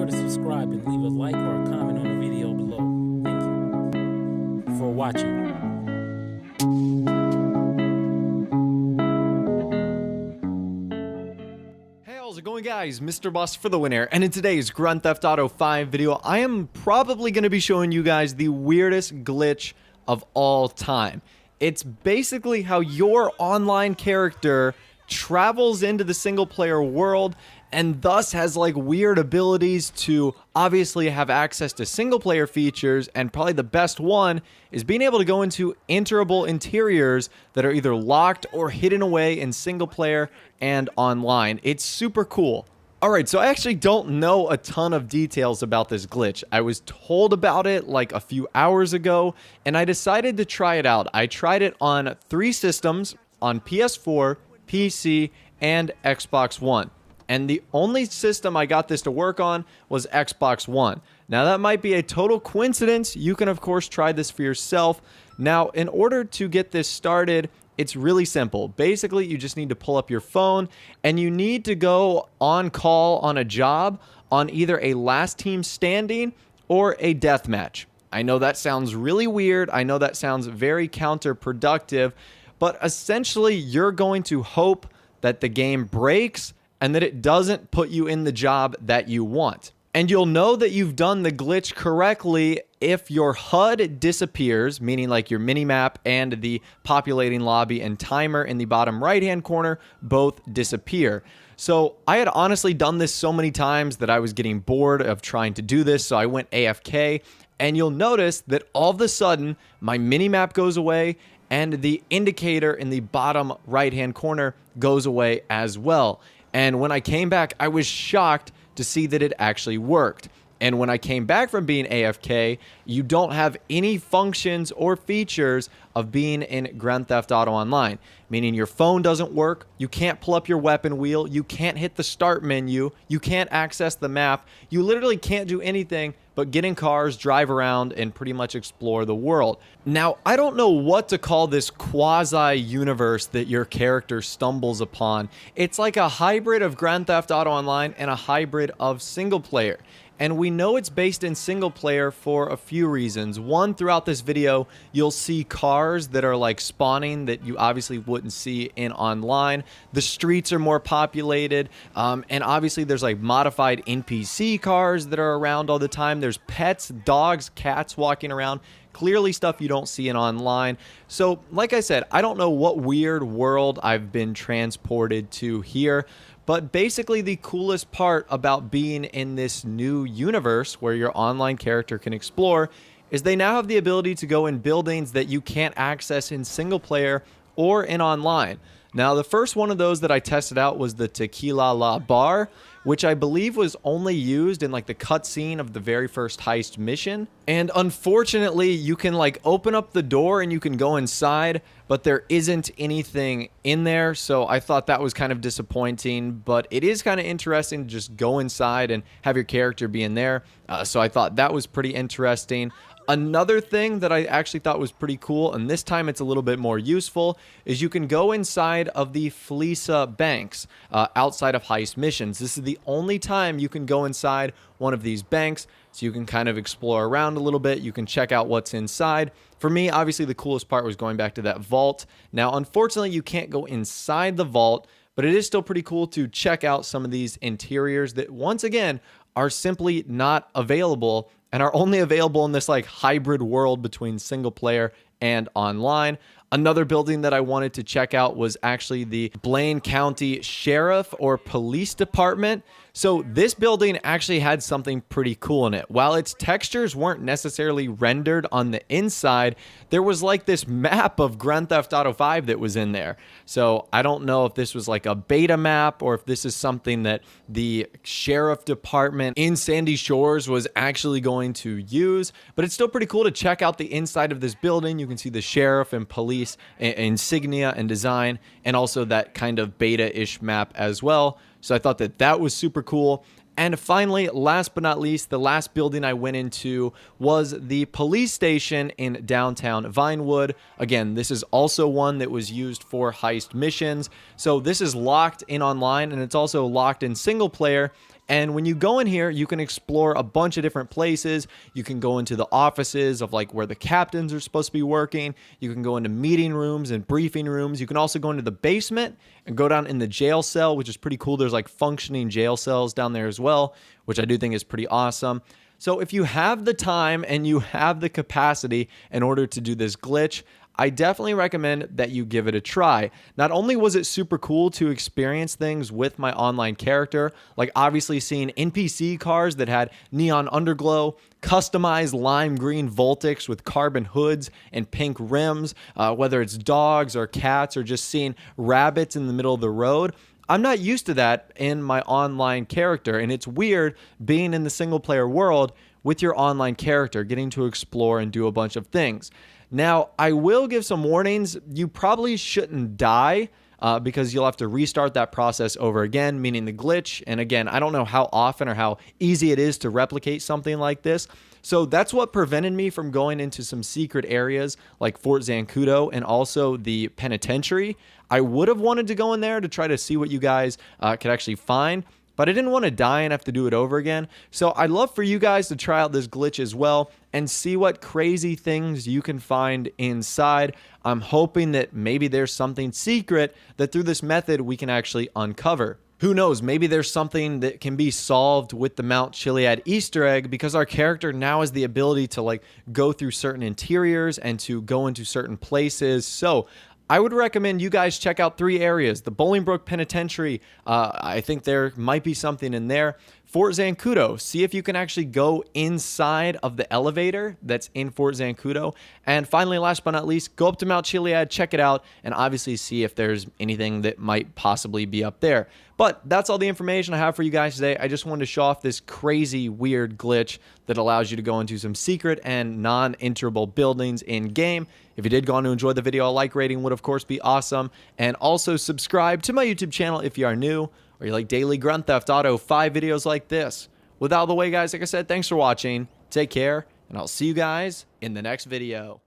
sure to subscribe and leave a like or a comment on the video below. Thank you for watching. Hey, how's it going, guys? Mr. Boss for the winner, and in today's Grand Theft Auto 5 video, I am probably going to be showing you guys the weirdest glitch of all time. It's basically how your online character travels into the single-player world and thus has like weird abilities to obviously have access to single-player features, and probably the best one is being able to go into enterable interiors that are either locked or hidden away in single-player and online. It's super cool. Alright, so I actually don't know a ton of details about this glitch. I was told about it like a few hours ago, and I decided to try it out. I tried it on 3 systems, on PS4, PC, and Xbox One. And the only system I got this to work on was Xbox One. Now, that might be a total coincidence. You can, of course, try this for yourself. Now, in order to get this started, it's really simple. Basically, you just need to pull up your phone and you need to go on call on a job on either a last team standing or a deathmatch. I know that sounds really weird. I know that sounds very counterproductive, but essentially you're going to hope that the game breaks and that it doesn't put you in the job that you want. And you'll know that you've done the glitch correctly if your HUD disappears, meaning like your minimap and the populating lobby and timer in the bottom right-hand corner both disappear. So I had honestly done this so many times that I was getting bored of trying to do this, so I went AFK, and you'll notice that all of a sudden my minimap goes away and the indicator in the bottom right-hand corner goes away as well. And when I came back, I was shocked to see that it actually worked. And when I came back from being AFK, you don't have any functions or features of being in Grand Theft Auto Online. Meaning your phone doesn't work, you can't pull up your weapon wheel, you can't hit the start menu, you can't access the map, you literally can't do anything but get in cars, drive around, and pretty much explore the world. Now, I don't know what to call this quasi-universe that your character stumbles upon. It's like a hybrid of Grand Theft Auto Online and a hybrid of single player. And we know it's based in single player for a few reasons. One, throughout this video, you'll see cars that are like spawning that you obviously wouldn't see in online. The streets are more populated, and obviously there's like modified NPC cars that are around all the time. There's pets, dogs, cats walking around. Clearly stuff you don't see in online. So, like I said, I don't know what weird world I've been transported to here, but basically the coolest part about being in this new universe where your online character can explore is they now have the ability to go in buildings that you can't access in single player or in online. Now, the first one of those that I tested out was the Tequila La Bar, which I believe was only used in like the cutscene of the very first heist mission. And unfortunately, you can like open up the door and you can go inside, but there isn't anything in there. So I thought that was kind of disappointing, but it is kind of interesting to just go inside and have your character be in there. So I thought that was pretty interesting. Another thing that I actually thought was pretty cool, and this time it's a little bit more useful, is you can go inside of the Fleesa banks outside of heist missions. This is the only time you can go inside one of these banks, so you can kind of explore around a little bit. You can check out what's inside. For me, obviously, the coolest part was going back to that vault. Now, unfortunately, you can't go inside the vault, but it is still pretty cool to check out some of these interiors that, once again, are simply not available and are only available in this like hybrid world between single player and online. Another building that I wanted to check out was actually the Blaine County Sheriff or Police Department. So this building actually had something pretty cool in it. While its textures weren't necessarily rendered on the inside, there was like this map of Grand Theft Auto 5 that was in there. So I don't know if this was like a beta map or if this is something that the Sheriff Department in Sandy Shores was actually going to use, but it's still pretty cool to check out the inside of this building. You can see the sheriff and police insignia and design, and also that kind of beta-ish map as well. So I thought that that was super cool. And finally, last but not least, the last building I went into was the police station in downtown Vinewood. Again, this is also one that was used for heist missions. So this is locked in online, and it's also locked in single player. And when you go in here, you can explore a bunch of different places. You can go into the offices of like where the captains are supposed to be working. You can go into meeting rooms and briefing rooms. You can also go into the basement and go down in the jail cell, which is pretty cool. There's like functioning jail cells down there as well, which I do think is pretty awesome. So if you have the time and you have the capacity in order to do this glitch, I definitely recommend that you give it a try. Not only was it super cool to experience things with my online character, like obviously seeing NPC cars that had neon underglow, customized lime green Voltics with carbon hoods and pink rims, whether it's dogs or cats or just seeing rabbits in the middle of the road. I'm not used to that in my online character, and it's weird being in the single player world with your online character, getting to explore and do a bunch of things. Now, I will give some warnings. You probably shouldn't die because you'll have to restart that process over again, meaning the glitch. And again, I don't know how often or how easy it is to replicate something like this. So that's what prevented me from going into some secret areas like Fort Zancudo and also the penitentiary. I would have wanted to go in there to try to see what you guys could actually find, but I didn't want to die and have to do it over again. So I'd love for you guys to try out this glitch as well and see what crazy things you can find inside. I'm hoping that maybe there's something secret that through this method we can actually uncover. Who knows, maybe there's something that can be solved with the Mount Chiliad Easter egg because our character now has the ability to like go through certain interiors and to go into certain places. So I would recommend you guys check out 3 areas. The Bolingbroke Penitentiary, I think there might be something in there. Fort Zancudo, see if you can actually go inside of the elevator that's in Fort Zancudo. And finally, last but not least, go up to Mount Chiliad, check it out, and obviously see if there's anything that might possibly be up there. But that's all the information I have for you guys today. I just wanted to show off this crazy, weird glitch that allows you to go into some secret and non-enterable buildings in-game. If you did go on to enjoy the video, a like rating would, of course, be awesome. And also subscribe to my YouTube channel if you are new or you like daily Grand Theft Auto 5 videos like this. With all the way, guys, like I said, thanks for watching. Take care, and I'll see you guys in the next video.